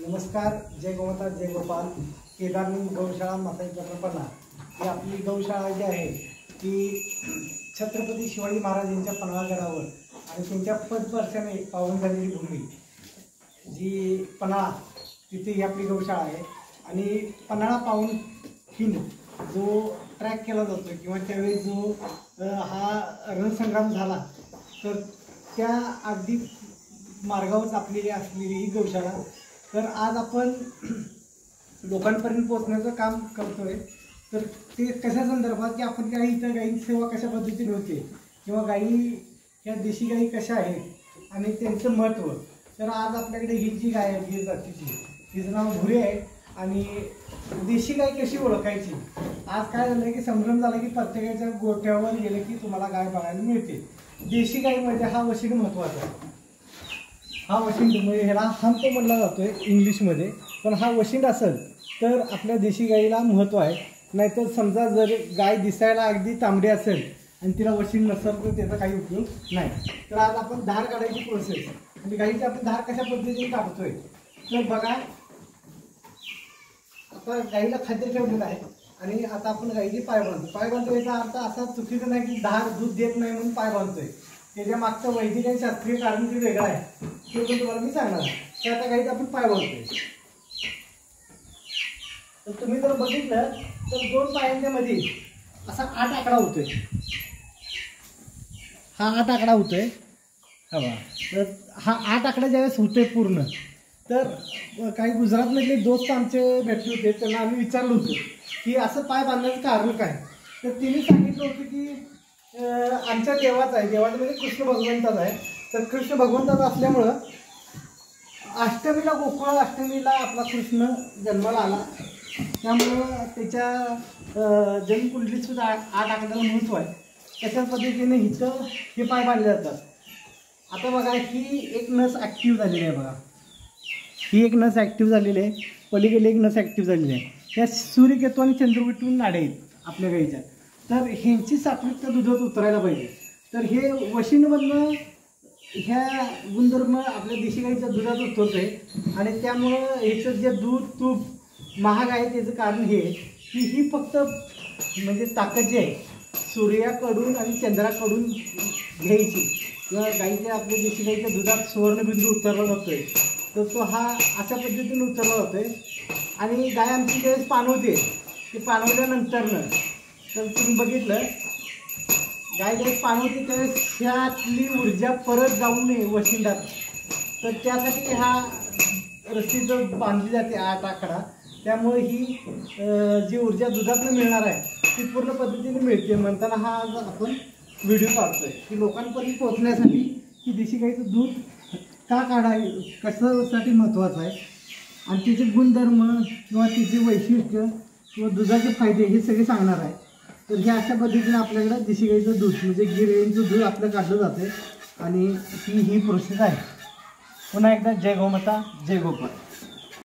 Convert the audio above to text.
नमस्कार, जय गोमाता जय गोपाल. केदारनाथ गौशाळा माता चक्रपणा ही आपली गौशाळा जी आहे ती छत्रपती शिवाजी महाराज यांच्या पन्हाळगडावर आणि त्यांच्या पदस्पर्शाने पावन झालेली भूमी जी पन्हाळा तिथे ही आपली गौशाळा आहे. आणि पन्हाळा पावन खिंड जो ट्रॅक केला जातो किंवा त्यावेळी जो हा रणसंग्राम झाला तर त्या अगदी मार्गावर आपली असलेली ही गौशाळा. तर आज आपण लोकांपर्यंत पोहोचण्याचं काम करतोय. तर ते कशा संदर्भात की आपण काही इथं गायींची सेवा कशा पद्धतीने होते किंवा गायी ह्या देशी गायी कशा आहेत आणि त्यांचं महत्त्व. तर आज आपल्याकडे ही जी गाय आहे गिर जातीची तिचं नाव भुरे आहे. आणि देशी गाय कशी ओळखायची, आज काय झालं की संभ्रम झाला की प्रत्येकाच्या गोठ्यावर गेले की तुम्हाला गाय बघायला मिळते. देशी गायीमध्ये हा वशिंड महत्त्वाचा आहे. हा वशिंड म्हणजे ह्याला हंप म्हणला जातोय इंग्लिशमध्ये, पण हा वशिंड असेल तर आपल्या देशी गायीला महत्त्व आहे. नाहीतर समजा जर गाय दिसायला अगदी तांबडी असेल आणि तिला वशिंड नसेल तर त्याचा काही उपयोग नाही. तर आज आपण धार काढायची प्रोसेस आणि गायीची आपण धार कशा पद्धतीने काढतोय तर बघा. आता गाईला खाद्य ठेवलेलं आहे आणि आता आपण गाईचे पाय बांधतो. याचा अर्थ असा चुकीचा नाही की धार दूध देत नाही म्हणून पाय बांधतोय. त्याच्या मागचं वैदिक आणि शास्त्रीय कारण ते वेगळं आहे, ते पण तुम्हाला मी सांगणार. तर आता गाईचा आपण पाय बांधतोय. तर तुम्ही जर बघितलं तर दोन पायांच्या मध्ये असा 8 आकडा होतोय. हा 8 आकडा होतोय. हवा तर हा 8 आकडा ज्यावेळेस होतोय पूर्ण, तर काही गुजरातमधले दोस्त आमचे भेटले होते. त्यांना आम्ही विचारलं होतं की असं पाय बांधण्याचं कारण काय. तर तिने सांगितलं होतं की आमच्या देवाचा आहे, देवाचा म्हणजे कृष्ण भगवंताचा आहे. तर कृष्ण भगवंताचा असल्यामुळं अष्टमीला गोकुळ अष्टमीला आपला कृष्ण जन्माला आला, त्यामुळं त्याच्या जन्मकुंडलीत सुद्धा 8 आकड्याला महत्त्व आहे. तशा पद्धतीने इथं हे पाय बांधले जातात. आता बघा ही एक नस ॲक्टिव्ह झालेली आहे. बघा ही एक नस ॲक्टिव्ह झालेली आहे, पलीकडे एक नस ॲक्टिव्ह झालेली आहे. त्या सूर्यकेतू आणि चंद्रकेतून नाडे आहेत आपल्या गाईच्या. तर ह्यांची सात्विकता दुधात उतरायला पाहिजे. तर हे वशिंडमधनं ह्या गुणधर्म आपल्या देशी गाईच्या दुधात उतरतोय आणि त्यामुळं ह्याचं जे दूध तूप महाग आहे त्याचं कारण हे की ही फक्त म्हणजे ताकद जी आहे सूर्याकडून आणि चंद्राकडून घ्यायची किंवा गाईच्या आपल्या देशी गाईच्या दुधात सुवर्णबिंदू उतरला जातोय. तर तो हा अशा पद्धतीने उतरला जातोय. आणि गाय आमची ज्यावेळेस पाणवते ते पाणवल्यानंतरनं तर तुम्ही बघितलं गाय ज्यावेळेस पाणवते त्यावेळेस ह्यातली ऊर्जा परत जाऊ नये वशिंडात. तर त्यासाठी हा रस्सीचं बांधली जाते 8 आकडा. त्यामुळे ही जी ऊर्जा दुधातनं मिळणार आहे ती पूर्ण पद्धतीने मिळते. म्हणताना हा आज आपण व्हिडिओ काढतोय की लोकांपर्यंत पोहोचण्यासाठी की देशी गाईचं दूध का काढायचं, कशासाठी महत्त्वाचं आहे आणि तिचे गुणधर्म किंवा तिचे वैशिष्ट्य किंवा दुधाचे फायदे हे सगळे सांगणार आहे. तर हे अशा पद्धतीने आपल्याकडं देशी गाईचं दूध म्हणजे गिर गाईचं दूध आपलं काढलं जातं आणि ही प्रोसेस आहे. पुन्हा एकदा जय गोमाता जय गोपाल.